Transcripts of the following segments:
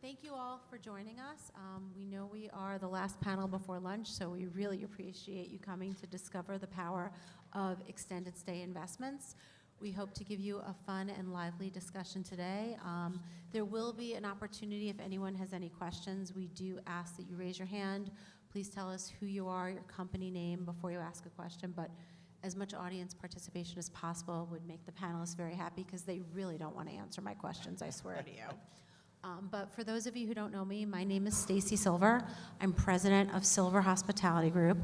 Thank you all for joining us. We know we are the last panel before lunch, so we really appreciate you coming to discover the power of extended stay investments. We hope to give you a fun and lively discussion today. There will be an opportunity if anyone has any questions. We do ask that you raise your hand. Please tell us who you are, your company name before you ask a question, but as much audience participation as possible would make the panelists very happy because they really don't want to answer my questions, I swear to you. But for those of you who don't know me, my name is Stacy Silver. I'm president of Silver Hospitality Group.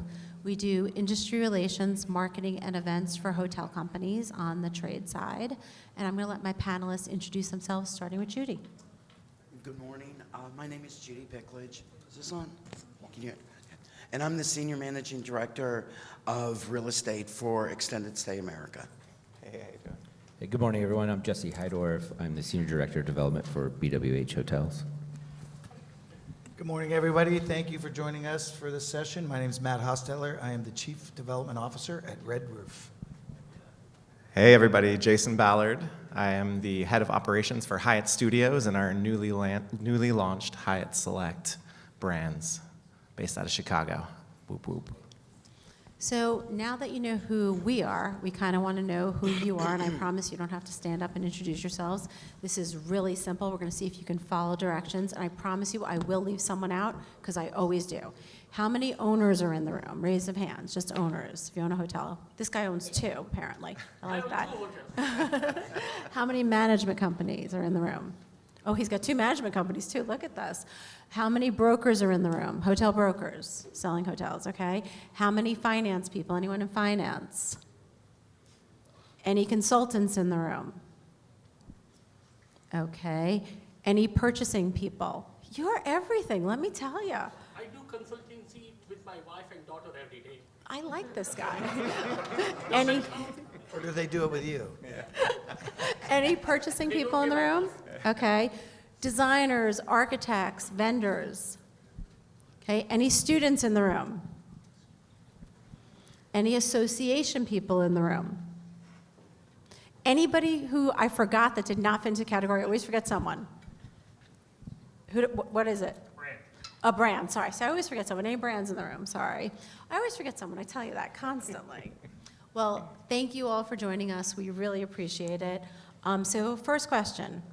We do industry relations, marketing, and events for hotel companies on the trade side. And I'm going to let my panelists introduce themselves, starting with Judy. Good morning. My name is Judy Pickledge. Is this on? Can you? And I'm the Senior Managing Director of Real Estate for Extended Stay America. Hey, how you doing? Hey, good morning, everyone. I'm Jesse Heidorf. I'm the Senior Director of Development for BWH Hotels. Good morning, everybody. Thank you for joining us for this session. My name is Matt Hostetler. I am the Chief Development Officer at Red Roof. Hey, everybody. Jason Ballard. I am the Head of Operations for Hyatt Studios and our newly launched Hyatt Select brands based out of Chicago. Whoop, whoop. So now that you know who we are, we kind of want to know who you are, and I promise you don't have to stand up and introduce yourselves. This is really simple. We're going to see if you can follow directions, and I promise you I will leave someone out, because I always do. How many owners are in the room? Raise of hands, just owners, if you own a hotel. This guy owns 2, apparently. I like that. How many management companies are in the room? Oh, he's got 2 management companies, too. Look at this. How many brokers are in the room? Hotel brokers, selling hotels, okay? How many finance people? Anyone in finance? Any consultants in the room? Okay. Any purchasing people? You're everything, let me tell you. I do consultancy with my wife and daughter every day. I like this guy. Or do they do it with you? Any purchasing people in the room? Okay. Designers, architects, vendors. Okay. Any students in the room? Any association people in the room? Anybody who I forgot that did not fit into the category? I always forget someone. What is it? Brand. A brand, sorry. So I always forget someone. Any brands in the room? Sorry. I always forget someone. I tell you that constantly. Well, thank you all for joining us. We really appreciate it. So first question.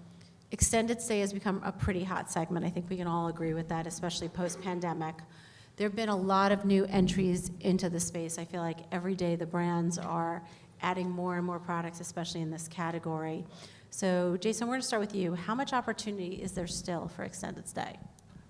Extended stay has become a pretty hot segment. I think we can all agree with that, especially post-pandemic. There have been a lot of new entries into the space. I feel like every day the brands are adding more and more products, especially in this category. So Jason, we're going to start with you. How much opportunity is there still for extended stay?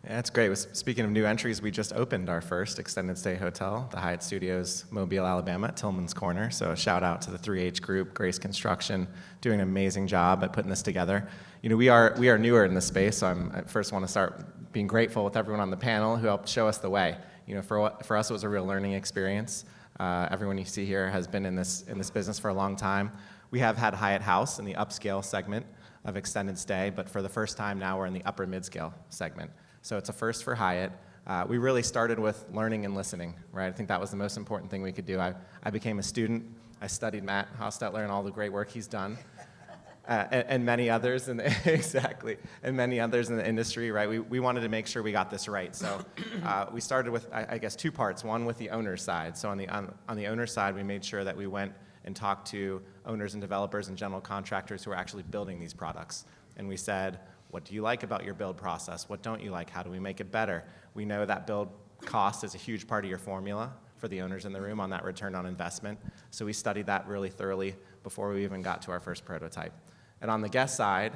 Yeah, that's great. Speaking of new entries, we just opened our first extended stay hotel, the Hyatt Studios, Mobile, Alabama, at Tillman's Corner. So a shout out to the 3H group, Grace Construction, doing an amazing job at putting this together. You know, we are newer in this space, so I first want to start being grateful with everyone on the panel who helped show us the way. You know, for us, it was a real learning experience. Everyone you see here has been in this business for a long time. We have had Hyatt House in the upscale segment of extended stay, but for the first time now we're in the upper mid-scale segment. So it's a first for Hyatt. We really started with learning and listening, right? I think that was the most important thing we could do. I became a student. I studied Matt Hostetler and all the great work he's done, and many others, exactly, and many others in the industry, right? We wanted to make sure we got this right. So we started with, I guess, 2 parts. One with the owner's side. So on the owner's side, we made sure that we went and talked to owners and developers and general contractors who are actually building these products. And we said, what do you like about your build process? What don't you like? How do we make it better? We know that build cost is a huge part of your formula for the owners in the room on that return on investment. So we studied that really thoroughly before we even got to our first prototype. And on the guest side,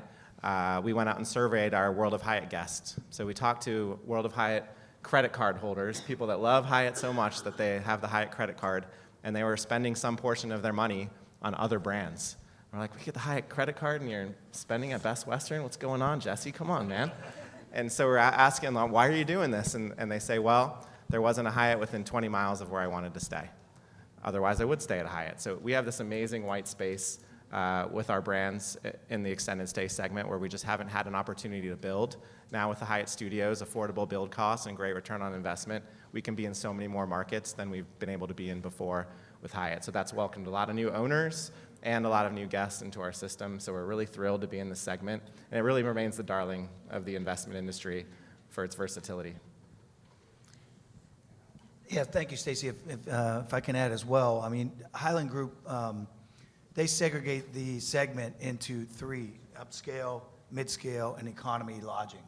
we went out and surveyed our World of Hyatt guests. So we talked to World of Hyatt credit card holders, people that love Hyatt so much that they have the Hyatt credit card, and they were spending some portion of their money on other brands. We're like, we get the Hyatt credit card and you're spending at Best Western? What's going on, Jesse? Come on, man. And so we're asking them, why are you doing this? And they say, well, there wasn't a Hyatt within 20 miles of where I wanted to stay. Otherwise, I would stay at a Hyatt. So we have this amazing white space with our brands in the extended stay segment where we just haven't had an opportunity to build. Now with the Hyatt Studios, affordable build costs and great return on investment, we can be in so many more markets than we've been able to be in before with Hyatt. So that's welcomed a lot of new owners and a lot of new guests into our system. So we're really thrilled to be in this segment. And it really remains the darling of the investment industry for its versatility. Yeah, thank you, Stacy. If I can add as well, I mean, Highland Group, they segregate the segment into three: upscale, mid-scale, and economy lodging,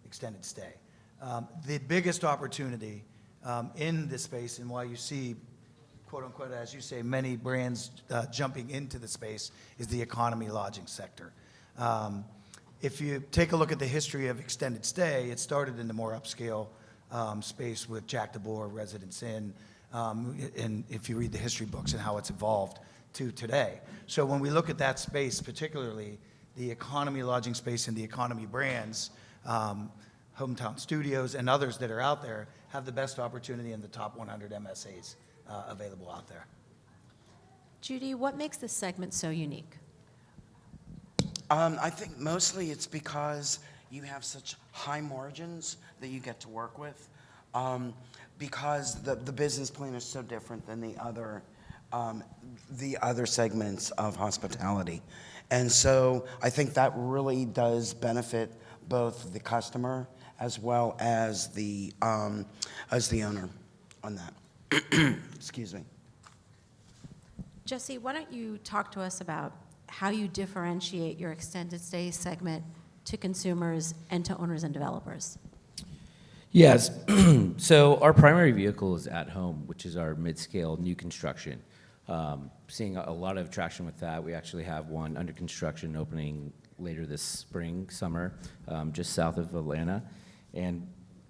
extended stay. The biggest opportunity in this space, and why you see, quote unquote, as you say, many brands jumping into the space, is the economy lodging sector. If you take a look at the history of extended stay, it started in the more upscale space with Jack DeBoer, Residence Inn, and if you read the history books and how it's evolved to today. So when we look at that space, particularly the economy lodging space and the economy brands, Hometown Studios and others that are out there have the best opportunity in the top 100 MSAs available out there. Judy, what makes this segment so unique? I think mostly it's because you have such high margins that you get to work with, because the business plan is so different than the other segments of hospitality. And so I think that really does benefit both the customer as well as the owner on that. Excuse me. Jesse, why don't you talk to us about how you differentiate your extended stay segment to consumers and to owners and developers? Yes. So our primary vehicle is At Home, which is our mid-scale new construction. Seeing a lot of traction with that. We actually have one under construction opening later this spring, summer, just south of Atlanta. And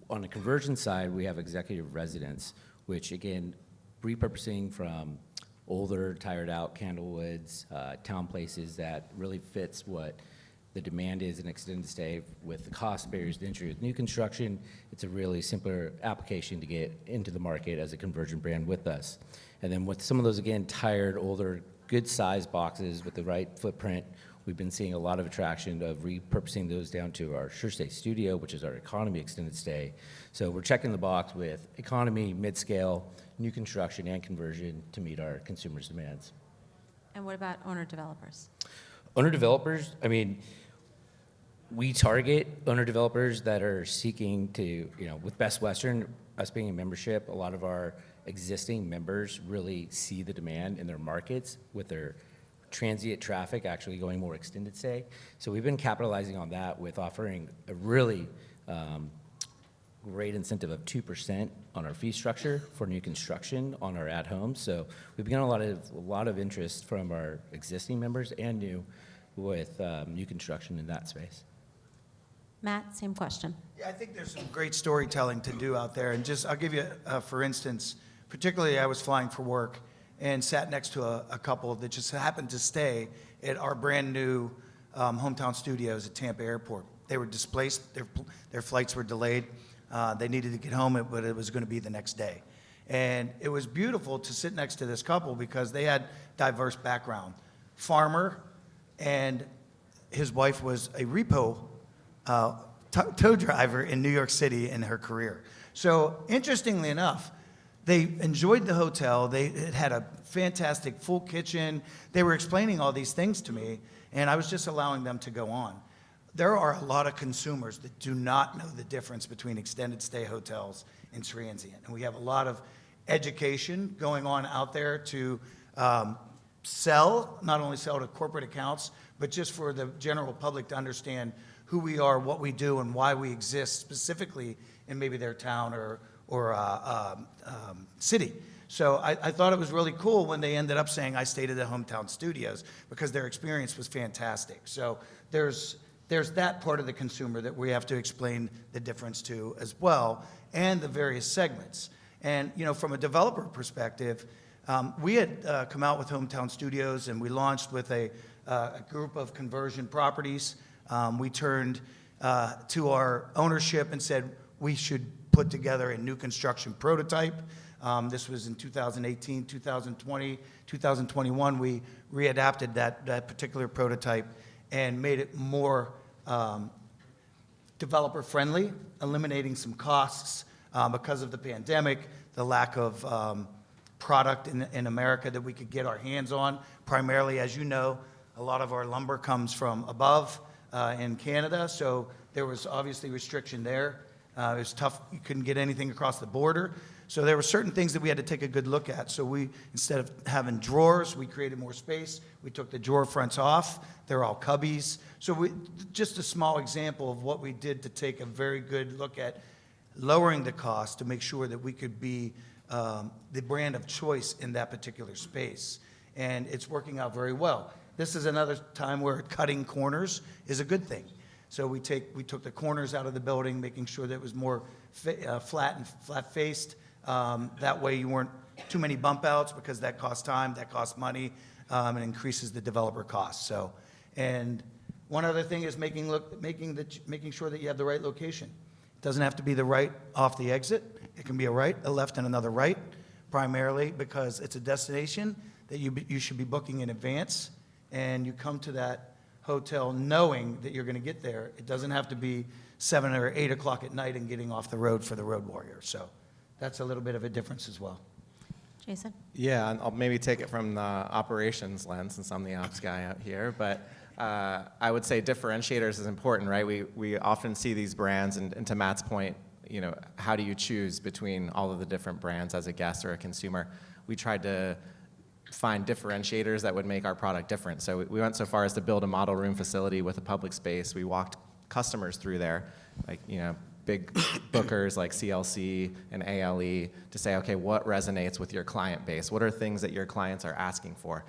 on the conversion side, we have executive residence, which again, repurposing from older, tired out Candlewoods, town places that really fits what the demand is in extended stay with the cost barriers to entry. With new construction, it's a really simpler application to get into the market as a conversion brand with us. And then with some of those, again, tired, older, good size boxes with the right footprint, we've been seeing a lot of attraction of repurposing those down to our SureStay Studio, which is our economy extended stay. So we're checking the box with economy, mid-scale, new construction, and conversion to meet our consumers' demands. And what about owner developers? Owner developers, I mean, we target owner developers that are seeking to, with Best Western, us being a membership, a lot of our existing members really see the demand in their markets with their transient traffic actually going more extended stay. So we've been capitalizing on that with offering a really great incentive of 2% on our fee structure for new construction on our At Home. So we've gotten a lot of interest from our existing members and new with new construction in that space. Matt, same question. Yeah, I think there's some great storytelling to do out there. And I'll give you, for instance, particularly I was flying for work and sat next to a couple that just happened to stay at our brand new Hometown Studios at Tampa Airport. They were displaced, their flights were delayed. They needed to get home, but it was going to be the next day. And it was beautiful to sit next to this couple because they had diverse background. Farmer, and his wife was a repo tow driver in New York City in her career. So interestingly enough, they enjoyed the hotel. It had a fantastic full kitchen. They were explaining all these things to me, and I was just allowing them to go on. There are a lot of consumers that do not know the difference between extended stay hotels and transient. And we have a lot of education going on out there to not only sell to corporate accounts, but just for the general public to understand who we are, what we do, and why we exist specifically in maybe their town or city. So I thought it was really cool when they ended up saying, I stayed at the Hometown Studios, because their experience was fantastic. So there's that part of the consumer that we have to explain the difference to as well, and the various segments. And from a developer perspective, we had come out with Hometown Studios, and we launched with a group of conversion properties. We turned to our ownership and said we should put together a new construction prototype. This was in 2018, 2020, 2021. We readapted that particular prototype and made it more developer-friendly, eliminating some costs because of the pandemic, the lack of product in America that we could get our hands on. Primarily, as you know, a lot of our lumber comes from above in Canada, so there was obviously restriction there. It was tough. You couldn't get anything across the border. So there were certain things that we had to take a good look at. So we, instead of having drawers, we created more space. We took the drawer fronts off. They're all cubbies. So just a small example of what we did to take a very good look at lowering the cost to make sure that we could be the brand of choice in that particular space. And it's working out very well. This is another time where cutting corners is a good thing. So we took the corners out of the building, making sure that it was more flat and flat-faced. That way you weren't too many bump outs, because that costs time, that costs money, and increases the developer costs. So, and one other thing is making sure that you have the right location. It doesn't have to be the right off the exit. It can be a right, a left, and another right, primarily because it's a destination that you should be booking in advance, and you come to that hotel knowing that you're going to get there. It doesn't have to be 7 or 8 o'clock at night and getting off the road for the road warrior. So that's a little bit of a difference as well. Jason? Yeah, and I'll maybe take it from the operations lens, since I'm the ops guy out here, but I would say differentiators is important, right? We often see these brands, and to Matt's point, you know, how do you choose between all of the different brands as a guest or a consumer? We tried to find differentiators that would make our product different. So we went so far as to build a model room facility with a public space. We walked customers through there, like, you know, big bookers like CLC and ALE, to say, okay, what resonates with your client base? What are things that your clients are asking for?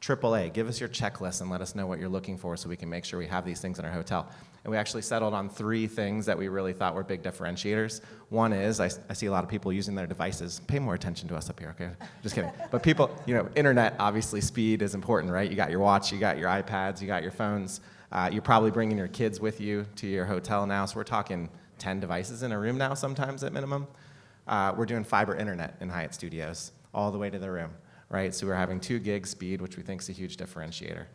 AAA, give us your checklist and let us know what you're looking for so we can make sure we have these things in our hotel. And we actually settled on 3 things that we really thought were big differentiators. One is, I see a lot of people using their devices. Pay more attention to us up here, okay? Just kidding. But people, you know, internet, obviously speed is important, right? You got your watch, you got your iPads, you got your phones. You're probably bringing your kids with you to your hotel now, so we're talking 10 devices in a room now sometimes at minimum. We're doing fiber internet in Hyatt Studios all the way to the room, right? So we're having 2 gig speed, which we think is a huge differentiator.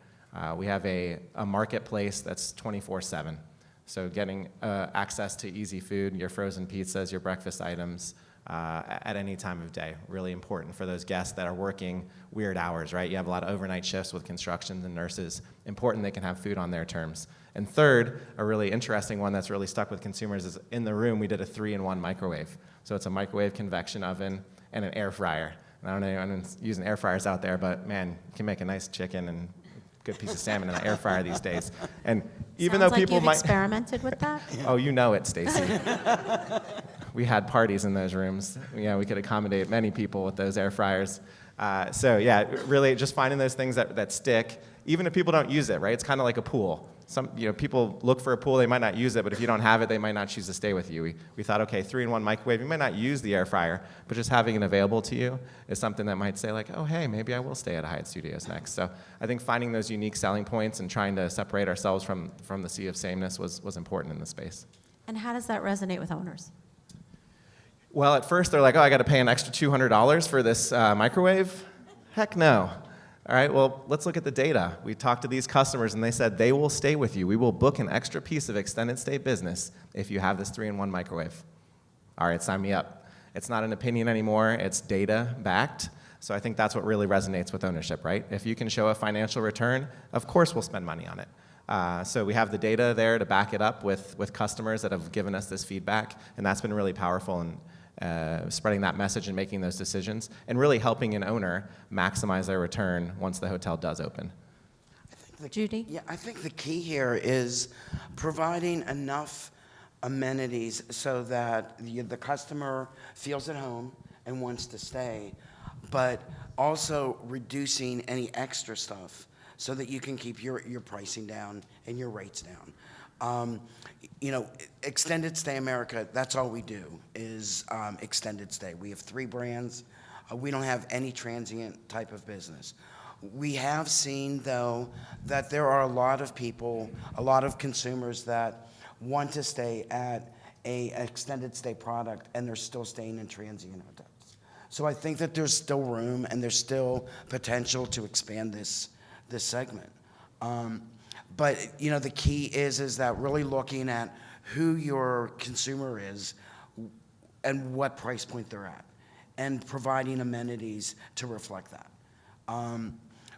We have a marketplace that's 24/7. So getting access to easy food, your frozen pizzas, your breakfast items at any time of day. Really important for those guests that are working weird hours, right? You have a lot of overnight shifts with construction and nurses. Important they can have food on their terms. And third, a really interesting one that's really stuck with consumers is in the room, we did a 3-in-1 microwave. So it's a microwave convection oven and an air fryer. And I don't know anyone's using air fryers out there, but man, you can make a nice chicken and good piece of salmon in an air fryer these days. And even Sounds though people like you've might experimented with that. Oh, you know it, Stacy. We had parties in those rooms. Yeah, we could accommodate many people with those air fryers. So yeah, really just finding those things that stick, even if people don't use it, right? It's kind of like a pool. Some, you know, people look for a pool, they might not use it, but if you don't have it, they might not choose to stay with you. We thought, okay, 3-in-1 microwave, you might not use the air fryer, but just having it available to you is something that might say like, oh, hey, maybe I will stay at Hyatt Studios next. So I think finding those unique selling points and trying to separate ourselves from the sea of sameness was important in the space. And how does that resonate with owners? Well, at first they're like, oh, I got to pay an extra $200 for this microwave? Heck no. All right, well, let's look at the data. We talked to these customers and they said they will stay with you. We will book an extra piece of extended stay business if you have this 3-in-1 microwave. All right, sign me up. It's not an opinion anymore, it's data backed. So I think that's what really resonates with ownership, right? If you can show a financial return, of course we'll spend money on it. So we have the data there to back it up with customers that have given us this feedback, and that's been really powerful in spreading that message and making those decisions, and really helping an owner maximize their return once the hotel does open. Judy? Yeah, I think the key here is providing enough amenities so that the customer feels at home and wants to stay, but also reducing any extra stuff so that you can keep your pricing down and your rates down. You know, Extended Stay America, that's all we do is extended stay. We have 3 brands. We don't have any transient type of business. We have seen, though, that there are a lot of people, a lot of consumers that want to stay at a extended stay product and they're still staying in transient hotels. So I think that there's still room and there's still potential to expand this segment. But you know, the key is that really looking at who your consumer is and what price point they're at, and providing amenities to reflect that.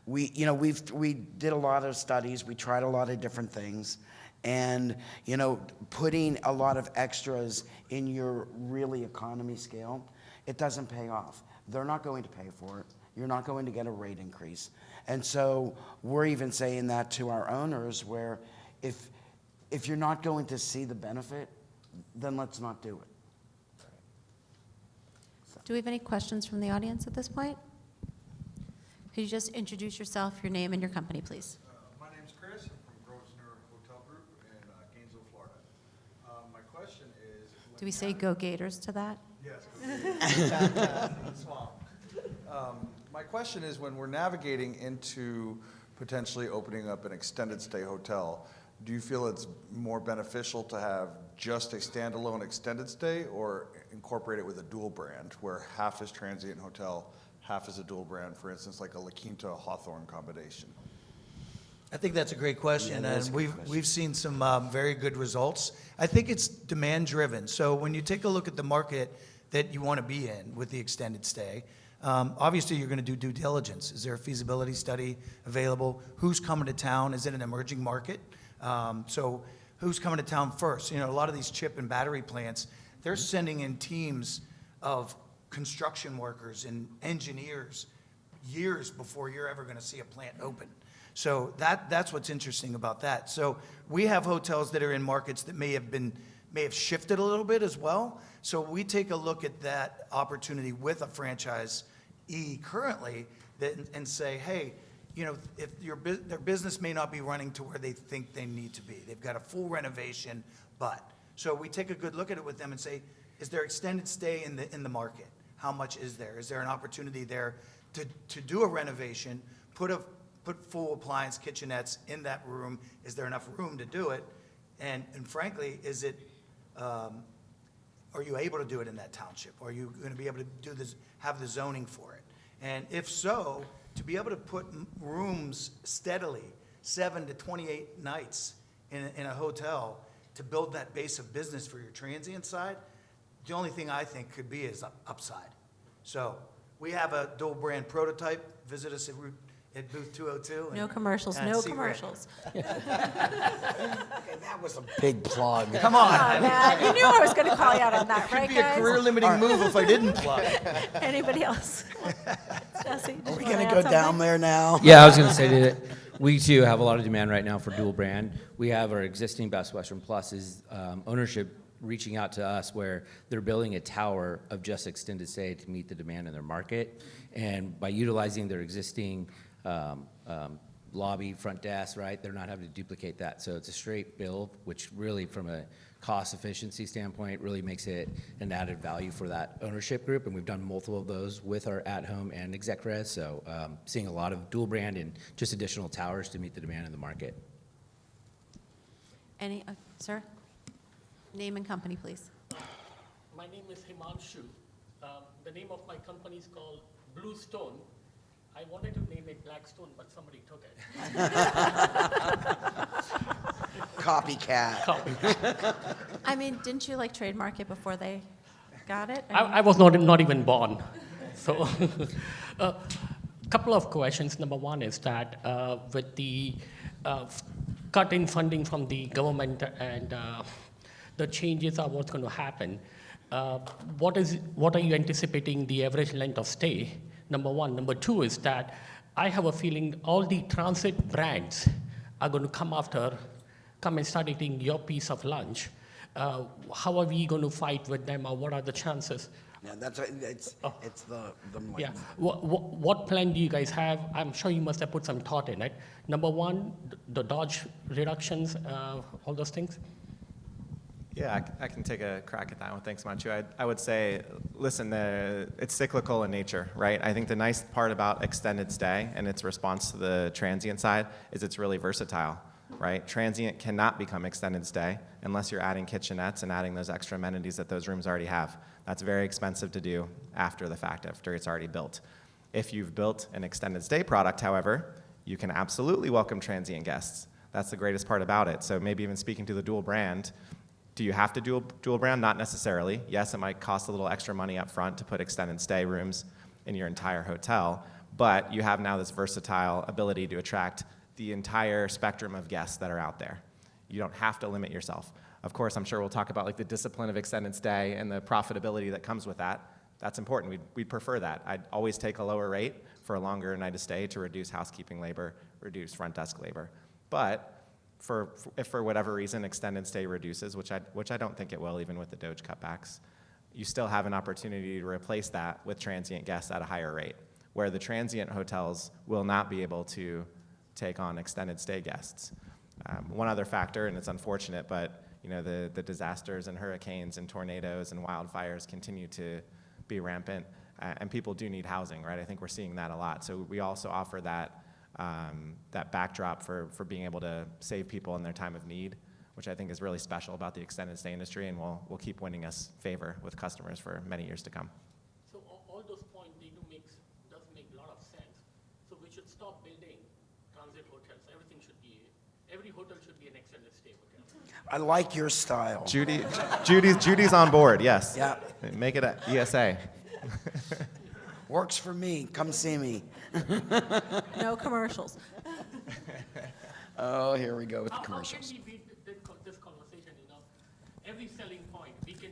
We did a lot of studies, we tried a lot of different things, and you know, putting a lot of extras in your really economy scale, it doesn't pay off. They're not going to pay for it. You're not going to get a rate increase. And so we're even saying that to our owners, where if you're not going to see the benefit, then let's not do it. Do we have any questions from the audience at this point? Could you just introduce yourself, your name, and your company, please? My name's Chris. I'm from Grosvenor Hotel Group in Gainesville, Florida. My question is... Do we say go Gators to that? Yes. Swamp. My question is, when we're navigating into potentially opening up an extended stay hotel, do you feel it's more beneficial to have just a standalone extended stay or incorporate it with a dual brand where half is transient hotel, half is a dual brand, for instance, like a La Quinta Hawthorne combination? I think that's a great question, Yeah, that is and a good question. we've seen some very good results. I think it's demand driven. So when you take a look at the market that you want to be in with the extended stay, obviously you're going to do due diligence. Is there a feasibility study available? Who's coming to town? Is it an emerging market? So who's coming to town first? You know, a lot of these chip and battery plants, they're sending in teams of construction workers and engineers years before you're ever going to see a plant open. So that's what's interesting about that. So we have hotels that are in markets that may have shifted a little bit as well. So we take a look at that opportunity with a franchisee currently and say, hey, you know, if their business may not be running to where they think they need to be. They've got a full renovation, but. So we take a good look at it with them and say, is there extended stay in the market? How much is there? Is there an opportunity there to do a renovation, put full appliance kitchenettes in that room? Is there enough room to do it? And frankly, is it, are you able to do it in that township? Are you going to be able to do this, have the zoning for it? And if so, to be able to put rooms steadily, 7 to 28 nights in a hotel, to build that base of business for your transient side, the only thing I think could be is upside. So we have a dual brand prototype. Visit us at booth 202. No commercials, and no see Rick. commercials. Okay, that was a big plug. Come on. Oh, man, you knew I was going to call you out on that, right, It'd be a guys? career-limiting move if I didn't plug. Anybody else? Jesse, did Are you we wanna gonna add go something? down there now? Yeah, I was going to say that we too have a lot of demand right now for dual brand. We have our existing Best Western Pluses ownership reaching out to us where they're building a tower of just extended stay to meet the demand in their market. And by utilizing their existing lobby, front desk, right, they're not having to duplicate that. So it's a straight build, which really from a cost efficiency standpoint really makes it an added value for that ownership group. And we've done multiple of those with our at-home and exec res. So seeing a lot of dual brand and just additional towers to meet the demand in the market. Any, sir? Name and company, please. My name is Himanshu. The name of my company is called Blue Stone. I wanted to name it Blackstone, but somebody took it. Copycat. I mean, didn't you like trademark it before they got it? I was not even born. So, a couple of questions. Number one is that with the cut in funding from the government and the changes are what's going to happen, what are you anticipating the average length of stay? Number one. Number two is that I have a feeling all the transit brands are going to come and start eating your piece of lunch. How are we going to fight with them, or what are the chances? Yeah, it's the Yeah. What plan do you guys have? I'm sure you must have put some thought in it. Number one, the dodge reductions, all those things. Yeah, I can take a crack at that one. Thanks, Manchu. I would say, listen, it's cyclical in nature, right? I think the nice part about extended stay and its response to the transient side is it's really versatile. right? Transient cannot become extended stay unless you're adding kitchenettes and adding those extra amenities that those rooms already have. That's very expensive to do after the fact, after it's already built. If you've built an extended stay product, however, you can absolutely welcome transient guests. That's the greatest part about it. So maybe even speaking to the dual brand, do you have to do a dual brand? Not necessarily. Yes, it might cost a little extra money up front to put extended stay rooms in your entire hotel, but you have now this versatile ability to attract the entire spectrum of guests that are out there. You don't have to limit yourself. Of course, I'm sure we'll talk about like the discipline of extended stay and the profitability that comes with that. That's important. We'd prefer that. I'd always take a lower rate for a longer night of stay to reduce housekeeping labor, reduce front desk labor. But if for whatever reason extended stay reduces, which I don't think it will, even with the Doge cutbacks, you still have an opportunity to replace that with transient guests at a higher rate, where the transient hotels will not be able to take on extended stay guests. One other factor, and it's unfortunate, but you know, the disasters and hurricanes and tornadoes and wildfires continue to be rampant, and people do need housing, right? I think we're seeing that a lot. So we also offer that backdrop for being able to save people in their time of need, which I think is really special about the extended stay industry, and will keep winning us favor with customers for many years to come. So all those points, they does make a lot of sense. So we should stop building transit hotels. Every hotel should be an extended stay hotel. I like your style. Judy's on board, yes. Yeah. Make it a ESA. Works for me. Come see me. No commercials. Oh, here we go with the How can commercials. we beat this conversation, you know? Every selling point, we can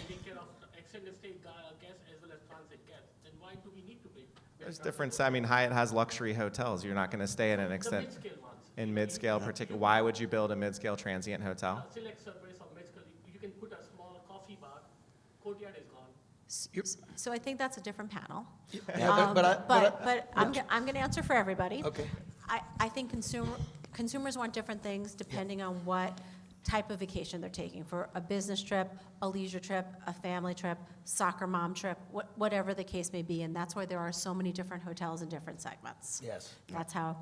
take care of extended stay guests as well as transit guests. Then why do we need to build? There's difference. I mean, Hyatt has luxury hotels. You're not going to stay in an The extent mid-scale ones. in mid-scale particular. Why would you build a mid-scale transient hotel? Select service or mid-scale, you can put a small coffee bar, courtyard is gone. So I think that's a different panel. Yeah, But I'm going to answer for everybody. Okay. I think consumers want different things depending on what type of vacation they're taking. For a business trip, a leisure trip, a family trip, soccer mom trip, whatever the case may be. And that's why there are so many different hotels in different segments. Yes. That's how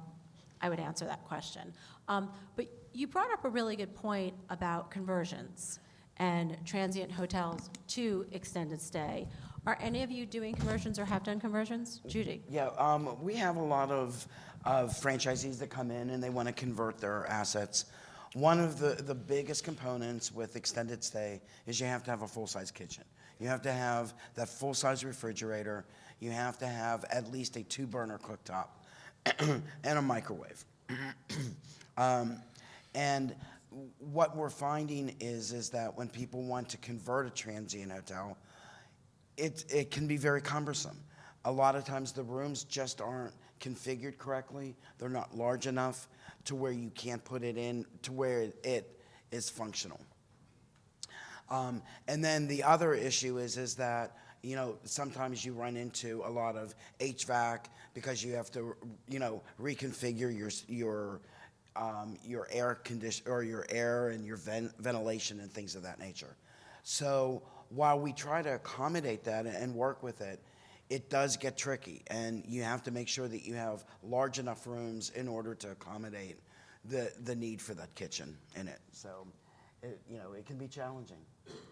I would answer that question. But you brought up a really good point about conversions and transient hotels to extended stay. Are any of you doing conversions or have done conversions? Judy? Yeah, we have a lot of franchisees that come in and they want to convert their assets. One of the biggest components with extended stay is you have to have a full-size kitchen. You have to have that full-size refrigerator. You have to have at least a 2-burner cooktop and a microwave. And what we're finding is that when people want to convert a transient hotel, it can be very cumbersome. A lot of times the rooms just aren't configured correctly. They're not large enough to where you can't put it in to where it is functional. And then the other issue is that, you know, sometimes you run into a lot of HVAC because you have to, you know, reconfigure your air condition or your air and your ventilation and things of that nature. So while we try to accommodate that and work with it, it does get tricky, and you have to make sure that you have large enough rooms in order to accommodate the need for that kitchen in it. So, it can be challenging.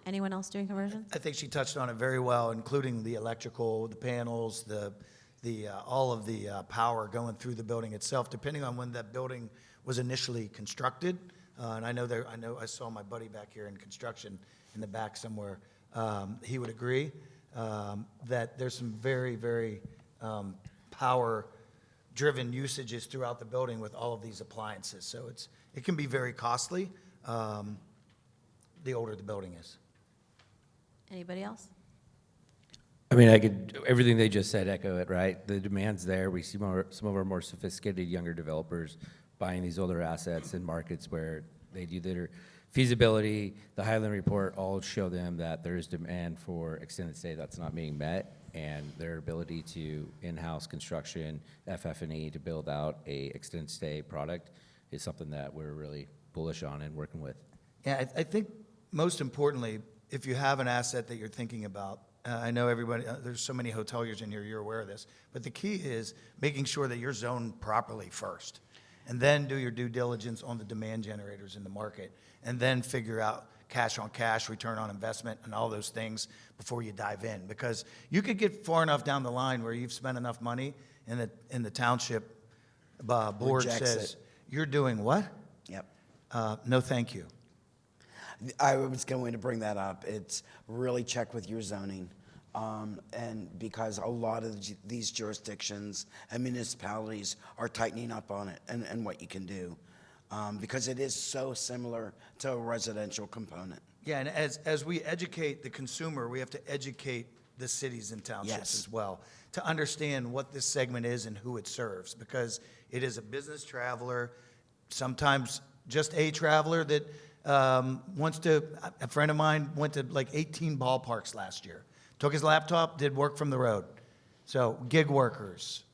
Anyone else doing conversions? I think she touched on it very well, including the electrical, the panels, all of the power going through the building itself, depending on when that building was initially constructed. And I saw my buddy back here in construction in the back somewhere. He would agree that there's some very, very power-driven usages throughout the building with all of these appliances. So it can be very costly the older the building is. Anybody else? I mean, everything they just said, echo it, right? The demand's there. We see some of our more sophisticated younger developers buying these older assets in markets where they do their feasibility. The Highland Report all show them that there is demand for extended stay that's not being met, and their ability to in-house construction, FF&E, to build out a extended stay product is something that we're really bullish on and working with. Yeah, I think most importantly, if you have an asset that you're thinking about, I know everybody, there's so many hoteliers in here, you're aware of this, but the key is making sure that you're zoned properly first. and then do your due diligence on the demand generators in the market, and then figure out cash on cash, return on investment, and all those things before you dive in. Because you could get far enough down the line where you've spent enough money, and the township board Rejects says, it. you're doing what? Yep. No, thank you. I was going to bring that up. It's really check with your zoning. And because a lot of these jurisdictions and municipalities are tightening up on it and what you can do. Because it is so similar to a residential component. Yeah, and as we educate the consumer, we have to educate the cities and townships Yes. as well to understand what this segment is and who it serves, because it is a business traveler, sometimes just a traveler that wants to. A friend of mine went to like 18 ballparks last year, took his laptop, did work from the road. So gig workers,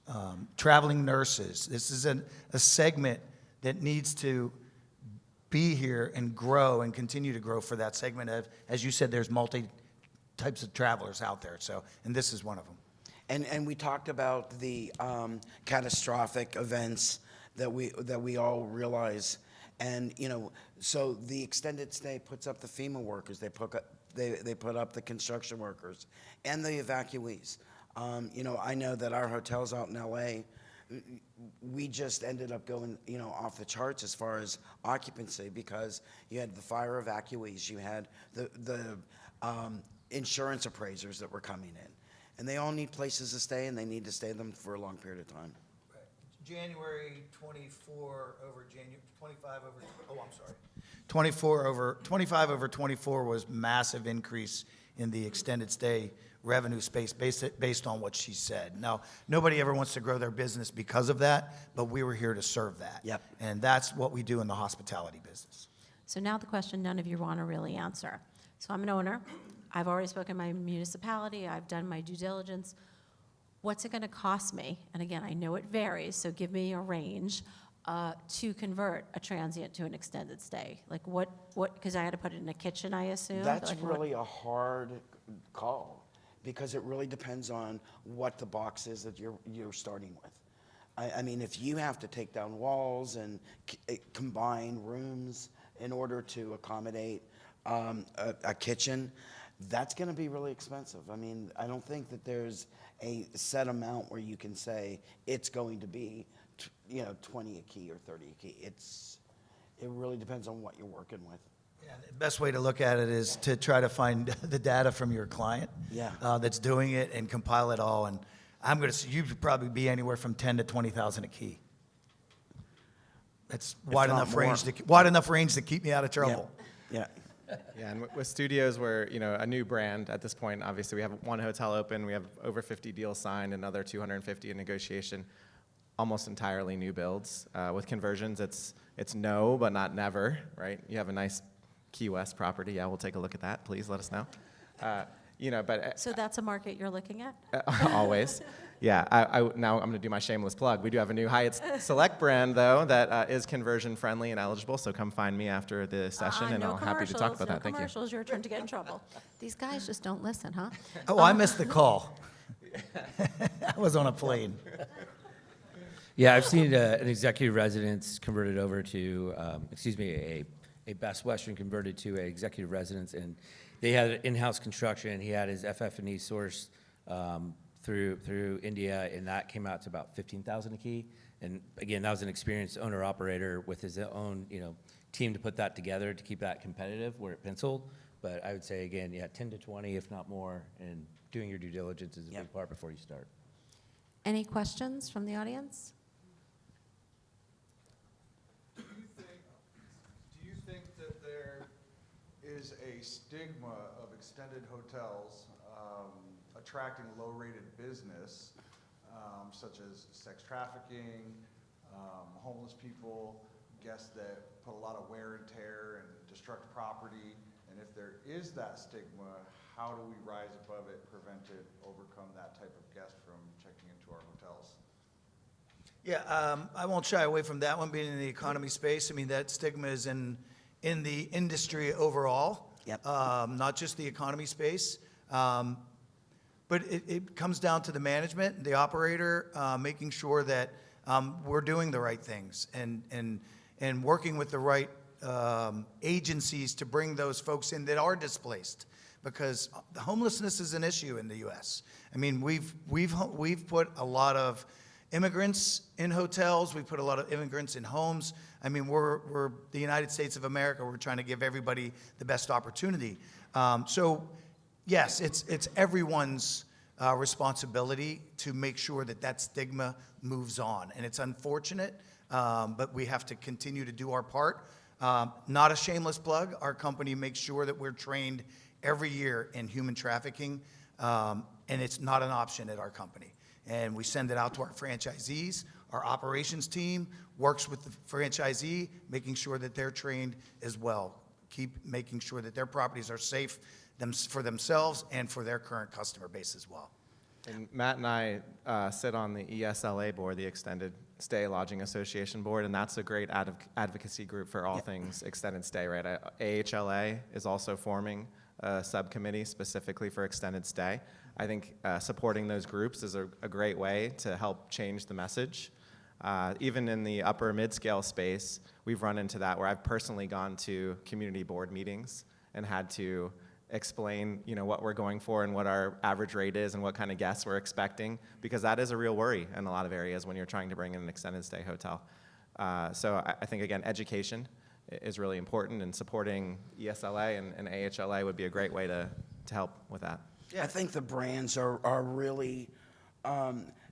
traveling nurses. This is a segment that needs to be here and grow and continue to grow for that segment of, as you said, there's multi types of travelers out there. So, and this is one of them. And we talked about the catastrophic events that we all realize. And, you know, so the extended stay puts up the FEMA workers, they put up the construction workers and the evacuees. You know, I know that our hotels out in LA, we just ended up going, you know, off the charts as far as occupancy, because you had the fire evacuees, you had the insurance appraisers that were coming in, and they all need places to stay, and they need to stay them for a long period of time. January 24 over January 25 over. Oh, I'm sorry. 25 over 24 was massive increase in the extended stay revenue space based on what she said. Now, nobody ever wants to grow their business because of that, but we were here to serve that. Yep. And that's what we do in the hospitality business. So now the question none of you want to really answer. So I'm an owner. I've already spoken to my municipality. I've done my due diligence. What's it going to cost me? And again, I know it varies, so give me a range to convert a transient to an extended stay. Like what, because I had to put it in a kitchen, I assume? That's Like what- really a hard call, because it really depends on what the box is that you're starting with. I mean, if you have to take down walls and combine rooms in order to accommodate a kitchen, that's going to be really expensive. I mean, I don't think that there's a set amount where you can say it's going to be, you know, 20 a key or 30 a key. It really depends on what you're working with. Yeah, the best way to look at it is to try to find the data from your client Yeah. that's doing it and compile it all. And I'm going to, you could probably be anywhere from 10 to 20,000 a key. That's wide not enough more. range to keep me out of trouble. Yeah. Yeah, and with studios, we're, you know, a new brand at this point. Obviously, we have one hotel open. We have over 50 deals signed, another 250 in negotiation. Almost entirely new builds. With conversions, it's no, but not never, right? You have a nice Key West property. Yeah, we'll take a look at that. Please let us know. You know, but So that's a market you're looking at? always. Yeah, now I'm going to do my shameless plug. We do have a new Hyatt Select brand, though, that is conversion friendly and eligible. So come find me after the session, and No I'll happy to talk about that. No Thank you. commercials, your turn to get in trouble. These guys just don't listen, huh? Oh, I missed the call. I was on a plane. Yeah, I've seen an executive residence converted over to, a Best Western converted to an executive residence, and they had in-house construction. He had his FF&E sourced through India, and that came out to about $15,000 a key. And again, that was an experienced owner-operator with his own, team to put that together to keep that competitive where it penciled. But I would say, again, 10 to 20, if not more, and doing your due diligence is a big part before you start. Any questions from the audience? Do you think that there is a stigma of extended hotels attracting low-rated business, such as sex trafficking, homeless people, guests that put a lot of wear and tear and destruct property? And if there is that stigma, how do we rise above it, prevent it, overcome that type of guest from checking into our hotels? Yeah, I won't shy away from that one, being in the economy space. I mean, that stigma is in the industry overall. Yep. Not just the economy space. But it comes down to the management, the operator, making sure that we're doing the right things and working with the right agencies to bring those folks in that are displaced, because homelessness is an issue in the U.S. I mean, we've put a lot of immigrants in hotels. We've put a lot of immigrants in homes. I mean, we're the United States of America. We're trying to give everybody the best opportunity. So, yes, it's everyone's responsibility to make sure that that stigma moves on. And it's unfortunate, but we have to continue to do our part. Not a shameless plug. Our company makes sure that we're trained every year in human trafficking, and it's not an option at our company. And we send it out to our franchisees. Our operations team works with the franchisee, making sure that they're trained as well. Keep making sure that their properties are safe for themselves and for their current customer base as well. And Matt and I sit on the ESLA board, the Extended Stay Lodging Association board, and that's a great advocacy group for all things extended stay, right? AHLA is also forming a subcommittee specifically for extended stay. I think supporting those groups is a great way to help change the message. Even in the upper mid-scale space, we've run into that where I've personally gone to community board meetings and had to explain, what we're going for and what our average rate is and what kind of guests we're expecting, because that is a real worry in a lot of areas when you're trying to bring in an extended stay hotel. So I think, again, education is really important, and supporting ESLA and AHLA would be a great way to help with that. I think the brands are really,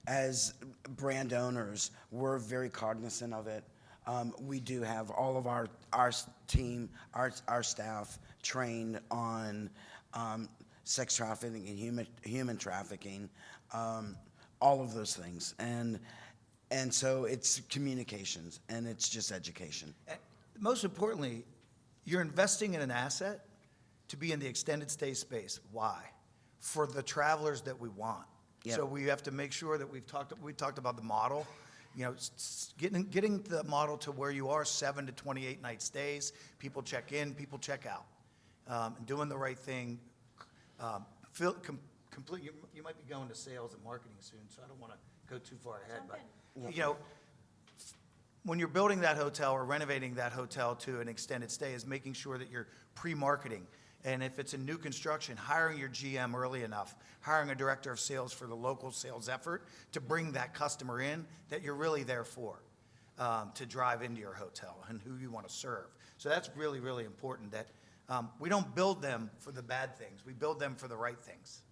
as brand owners, we're very cognizant of it. We do have all of our team, our staff trained on sex trafficking and human trafficking, all of those things. And so it's communications, and it's just education. And most importantly, you're investing in an asset to be in the extended stay space. Why? For the travelers that we want. Yep. So we have to make sure that we talked about the model. Getting the model to where you are 7 to 28 night stays. People check in, people check out. Doing the right thing. You might be going to sales and marketing soon, so I don't want to go too far ahead. But when you're building that hotel or renovating that hotel to an extended stay, is making sure that you're pre-marketing. And if it's a new construction, hiring your GM early enough, hiring a director of sales for the local sales effort to bring that customer in that you're really there for, to drive into your hotel and who you want to serve. So that's really, really important, that we don't build them for the bad things. We build them for the right things.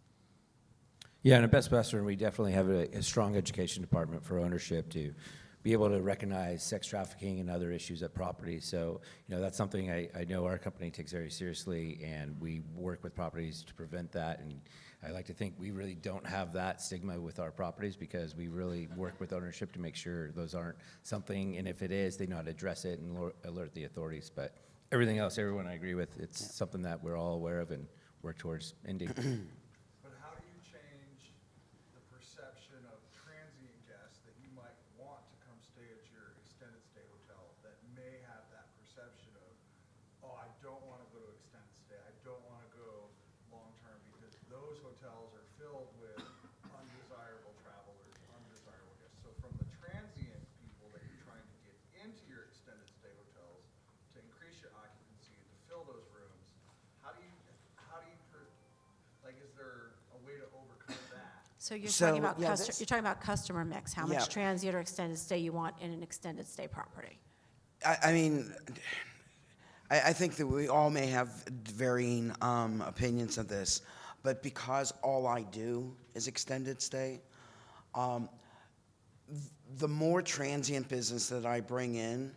Yeah, and at Best Western, we definitely have a strong education department for ownership to be able to recognize sex trafficking and other issues at properties. So, that's something I know our company takes very seriously, and we work with properties to prevent that. And I like to think we really don't have that stigma with our properties, because we really work with ownership to make sure those aren't something, and if it is, they know how to address it and alert the authorities. But everything else, everyone I agree with, it's something that we're all aware of and work towards ending. But how do you change the perception of transient guests that you might want to come stay at your extended stay hotel that may have that perception of, oh, I don't want to go to extended stay, I don't want to go long-term, because those hotels are filled with undesirable travelers, undesirable guests. So from the transient people that you're trying to get into your extended stay hotels to increase your occupancy and to fill those rooms, is there a way to overcome that? So you're So, talking about yeah, that's- you're talking about customer mix, how Yeah. much transient or extended stay you want in an extended stay property. I mean, I think that we all may have varying opinions of this, but because all I do is extended stay, the more transient business that I bring in,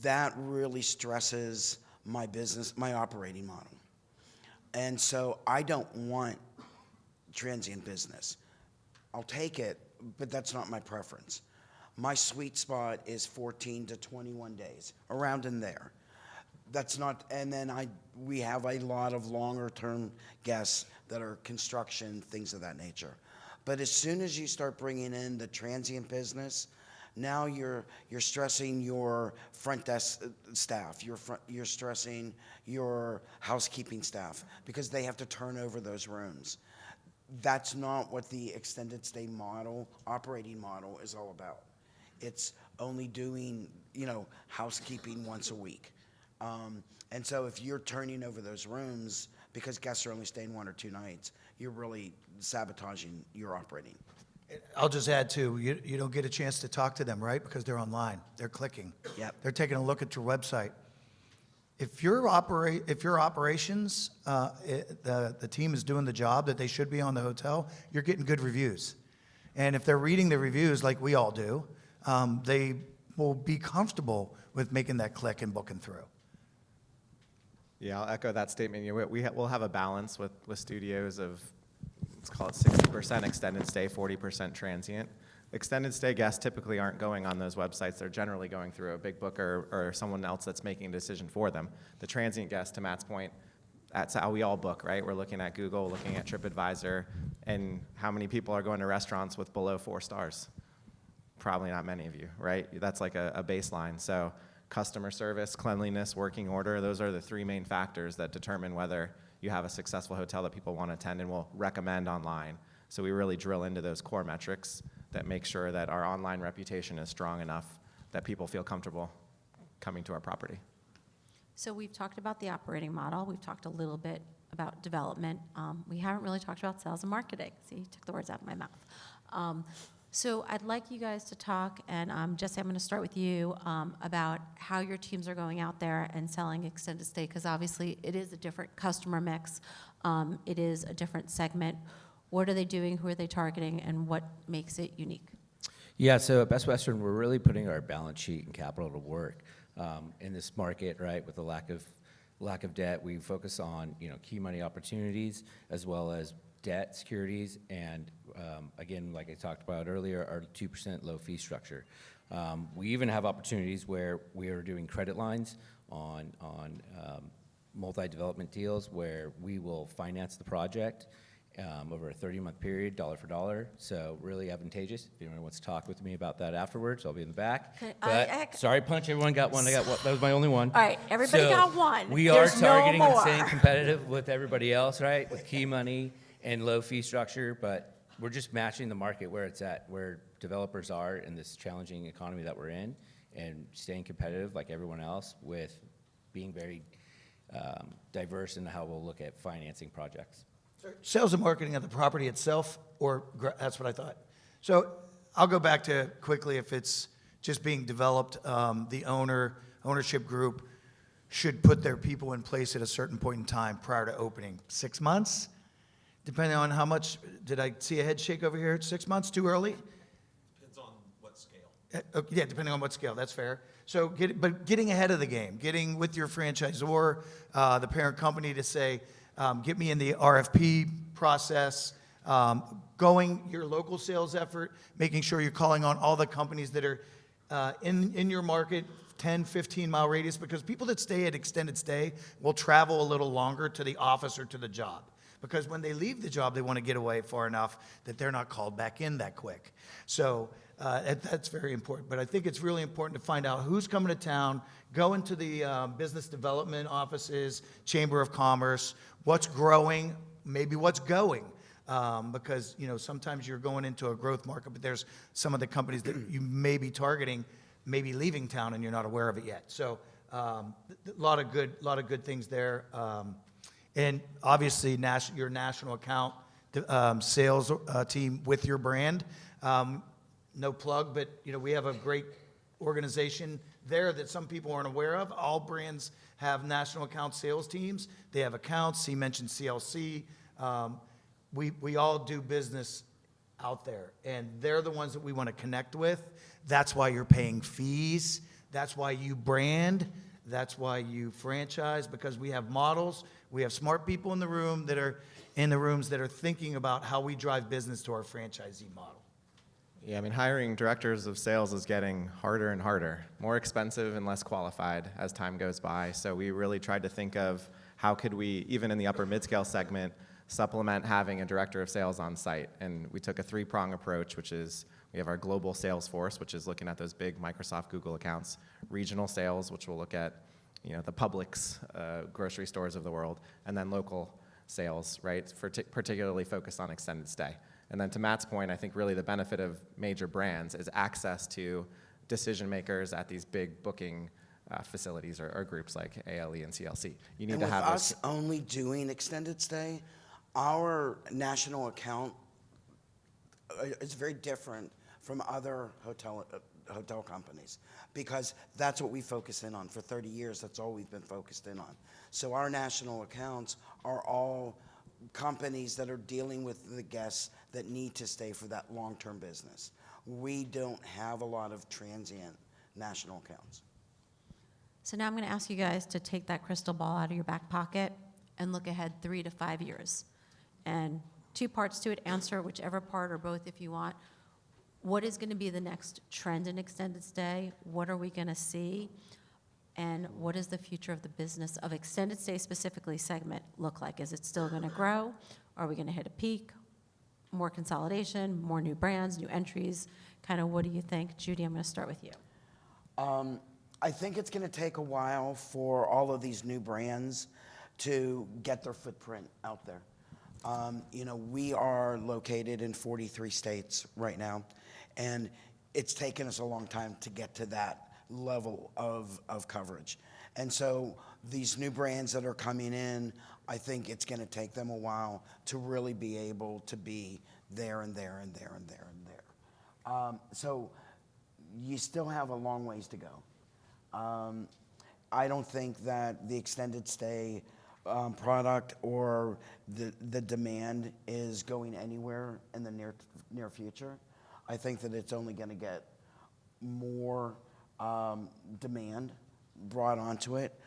that really stresses my business, my operating model. And so I don't want transient business. I'll take it, but that's not my preference. My sweet spot is 14 to 21 days, around in there. That's not, and then we have a lot of longer term guests that are construction, things of that nature. But as soon as you start bringing in the transient business, now you're stressing your front desk staff, you're stressing your housekeeping staff, because they have to turn over those rooms. That's not what the extended stay model, operating model, is all about. it's only doing, housekeeping once a week. And so if you're turning over those rooms because guests are only staying 1 or 2 nights, you're really sabotaging your operating. I'll just add too, you don't get a chance to talk to them, right? Because they're online, they're clicking. Yep. They're taking a look at your website. If your operations, the team is doing the job that they should be on the hotel, you're getting good reviews. And if they're reading the reviews like we all do, they will be comfortable with making that click and booking through. Yeah, I'll echo that statement. We'll have a balance with studios of, let's call it 60% extended stay, 40% transient. Extended stay guests typically aren't going on those websites. They're generally going through a big booker or someone else that's making a decision for them. The transient guest, to Matt's point, that's how we all book, right? We're looking at Google, looking at TripAdvisor, and how many people are going to restaurants with below 4 stars? Probably not many of you, right? That's like a baseline. So customer service, cleanliness, working order, those are the 3 main factors that determine whether you have a successful hotel that people want to attend and will recommend online. So we really drill into those core metrics that make sure that our online reputation is strong enough that people feel comfortable coming to our property. So we've talked about the operating model. We've talked a little bit about development. We haven't really talked about sales and marketing. See, you took the words out of my mouth. So I'd like you guys to talk, and Jesse, I'm going to start with you, about how your teams are going out there and selling extended stay, because obviously it is a different customer mix. It is a different segment. What are they doing? Who are they targeting? And what makes it unique? Yeah, so at Best Western, we're really putting our balance sheet and capital to work in this market, right? With the lack of debt, we focus on key money opportunities as well as debt securities, and again, like I talked about earlier, our 2% low fee structure. We even have opportunities where we are doing credit lines on multi-development deals where we will finance the project over a 30-month period, dollar for dollar. So really advantageous. If anyone wants to talk with me about that afterwards, I'll be in the back. Okay, But sorry, Punch, everyone got one. I got one. That was my only one. All right, everybody So got one. We There's are no targeting and more. staying competitive with everybody else, right? With key money and low fee structure, but we're just matching the market where it's at, where developers are in this challenging economy that we're in, and staying competitive like everyone else with being very diverse in how we'll look at financing projects. Sales and marketing of the property itself, that's what I thought. So I'll go back to quickly, if it's just being developed, the ownership group should put their people in place at a certain point in time prior to opening. 6 months, depending on how much, did I see a head shake over here? 6 months, too early? Depends on what scale. Yeah, depending on what scale, that's fair. So, getting ahead of the game, getting with your franchisor, the parent company to say, get me in the RFP process, going your local sales effort, making sure you're calling on all the companies that are in your market, 10, 15-mile radius, because people that stay at extended stay will travel a little longer to the office or to the job. Because when they leave the job, they want to get away far enough that they're not called back in that quick. So that's very important. But I think it's really important to find out who's coming to town, go into the business development offices, Chamber of Commerce, what's growing, maybe what's going. Because sometimes you're going into a growth market, but there's some of the companies that you may be targeting, maybe leaving town and you're not aware of it yet. So a lot of good things there. And obviously, your national account sales team with your brand. No plug, but we have a great organization there that some people aren't aware of. All brands have national account sales teams. They have accounts. He mentioned CLC. We all do business out there, and they're the ones that we want to connect with. That's why you're paying fees. That's why you brand. That's why you franchise, because we have models. We have smart people in the room that are in the rooms that are thinking about how we drive business to our franchisee model. Yeah, I mean, hiring directors of sales is getting harder and harder, more expensive and less qualified as time goes by. So we really tried to think of how could we, even in the upper mid-scale segment, supplement having a director of sales on site. And we took a 3-prong approach, which is we have our global sales force, which is looking at those big Microsoft, Google accounts, regional sales, which will look at the Publix, grocery stores of the world, and then local sales, right, particularly focused on extended stay. And then to Matt's point, I think really the benefit of major brands is access to decision makers at these big booking facilities or groups like ALE and CLC. You need And to with have us those. only doing extended stay, our national account is very different from other hotel companies, because that's what we focus in on. For 30 years, that's all we've been focused in on. So our national accounts are all companies that are dealing with the guests that need to stay for that long-term business. We don't have a lot of transient national accounts. So now I'm going to ask you guys to take that crystal ball out of your back pocket and look ahead 3 to 5 years. And 2 parts to it, answer whichever part or both if you want. What is going to be the next trend in extended stay? What are we going to see? And what is the future of the business of extended stay specifically segment look like? Is it still going to grow? Are we going to hit a peak? More consolidation, more new brands, new entries? Kind of what do you think? Judy, I'm going to start with you. I think it's going to take a while for all of these new brands to get their footprint out there. We are located in 43 states right now, and it's taken us a long time to get to that level of coverage. And so these new brands that are coming in, I think it's going to take them a while to really be able to be there and there and there and there and there. So you still have a long ways to go. I don't think that the extended stay product or the demand is going anywhere in the near future. I think that it's only going to get more demand brought onto it,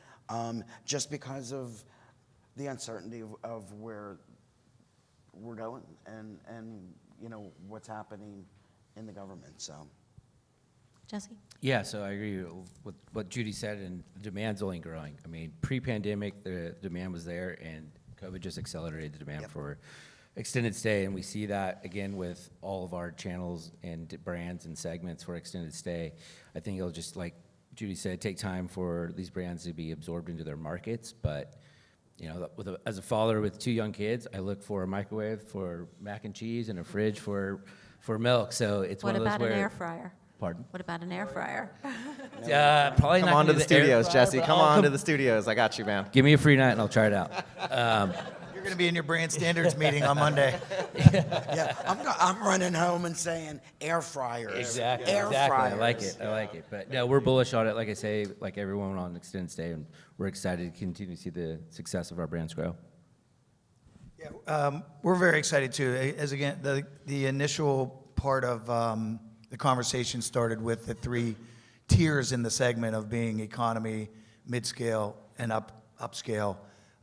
just because of the uncertainty of where we're going and what's happening in the government. So. Jesse? Yeah, so I agree with what Judy said, and the demand's only growing. I mean, pre-pandemic, the demand was there, and COVID just accelerated the demand for extended stay, and we see that again with all of our channels and brands and segments for extended stay. I think it'll just, like Judy said, take time for these brands to be absorbed into their markets, but as a father with 2 young kids, I look for a microwave for mac and cheese and a fridge for milk, so it's What one of those about where... an air fryer? Pardon? What about an air fryer? Probably Come not on to gonna the do air studios, fryer, Jesse. but Come I'll on to the studios. I got you, man. Give me a free night and I'll try it out. You're going to be in your brand standards meeting on Monday. Yeah, I'm running home and saying air fryers. Exactly. Air I fryers. like it. But no, we're bullish on it. Like I say, like everyone on extended stay, and we're excited to continue to see the success of our brands grow. Yeah, we're very excited too. As again, the initial part of the conversation started with the 3 tiers in the segment of being economy, mid-scale, and upscale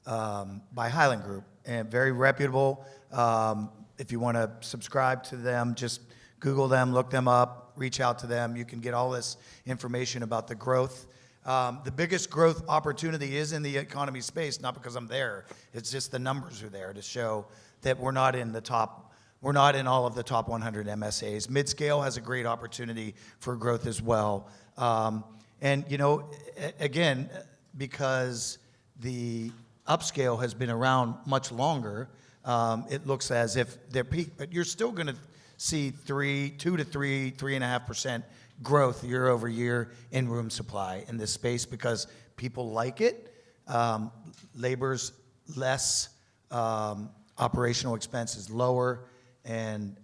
by Highland Group, and very reputable. If you want to subscribe to them, just Google them, look them up, reach out to them. You can get all this information about the growth. The biggest growth opportunity is in the economy space, not because I'm there. It's just the numbers are there to show that we're not in all of the top 100 MSAs. Mid-scale has a great opportunity for growth as well. And again, because the upscale has been around much longer, it looks as if they're peaked, but you're still going to see 2 to 3.5% growth year over year in room supply in this space because people like it. Labor's less, operational expenses lower, and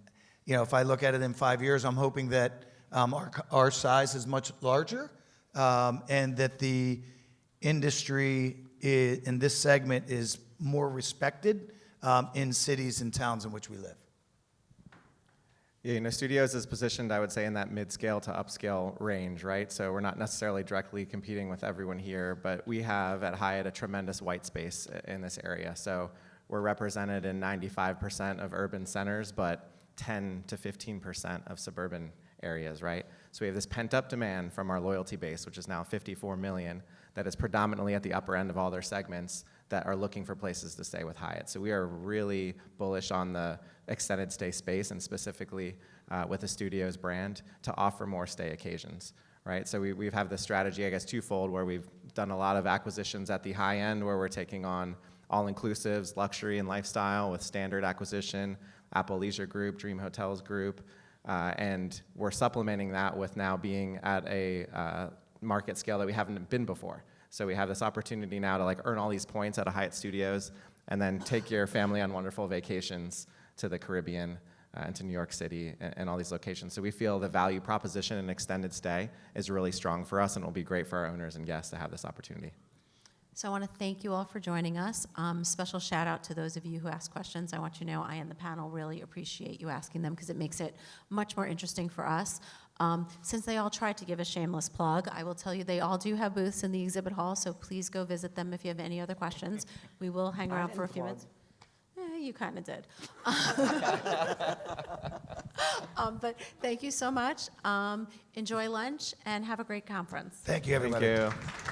if I look at it in 5 years, I'm hoping that our size is much larger, and that the industry in this segment is more respected in cities and towns in which we live. Yeah, studios is positioned, I would say, in that mid-scale to upscale range, right? So we're not necessarily directly competing with everyone here, but we have at Hyatt a tremendous white space in this area. So we're represented in 95% of urban centers, but 10 to 15% of suburban areas, right? So we have this pent-up demand from our loyalty base, which is now 54 million, that is predominantly at the upper end of all their segments that are looking for places to stay with Hyatt. So we are really bullish on the extended stay space, and specifically with the Studios brand, to offer more stay occasions, right? So we have this strategy, I guess, twofold, where we've done a lot of acquisitions at the high end, where we're taking on all-inclusives, luxury and lifestyle with Standard acquisition, Apple Leisure Group, Dream Hotels Group, And we're supplementing that with now being at a market scale that we haven't been before. So we have this opportunity now to like earn all these points at a Hyatt Studios and then take your family on wonderful vacations to the Caribbean and to New York City and all these locations. So we feel the value proposition and extended stay is really strong for us, and it will be great for our owners and guests to have this opportunity. So I want to thank you all for joining us. Special shout out to those of you who asked questions. I want you to know I and the panel really appreciate you asking them because it makes it much more interesting for us. Since they all tried to give a shameless plug, I will tell you they all do have booths in the exhibit hall, so please go visit them if you have any other questions. We will hang around for a few minutes. You kind of did. But thank you so much. Enjoy lunch and have a great conference. Thank you, everybody. Thank you.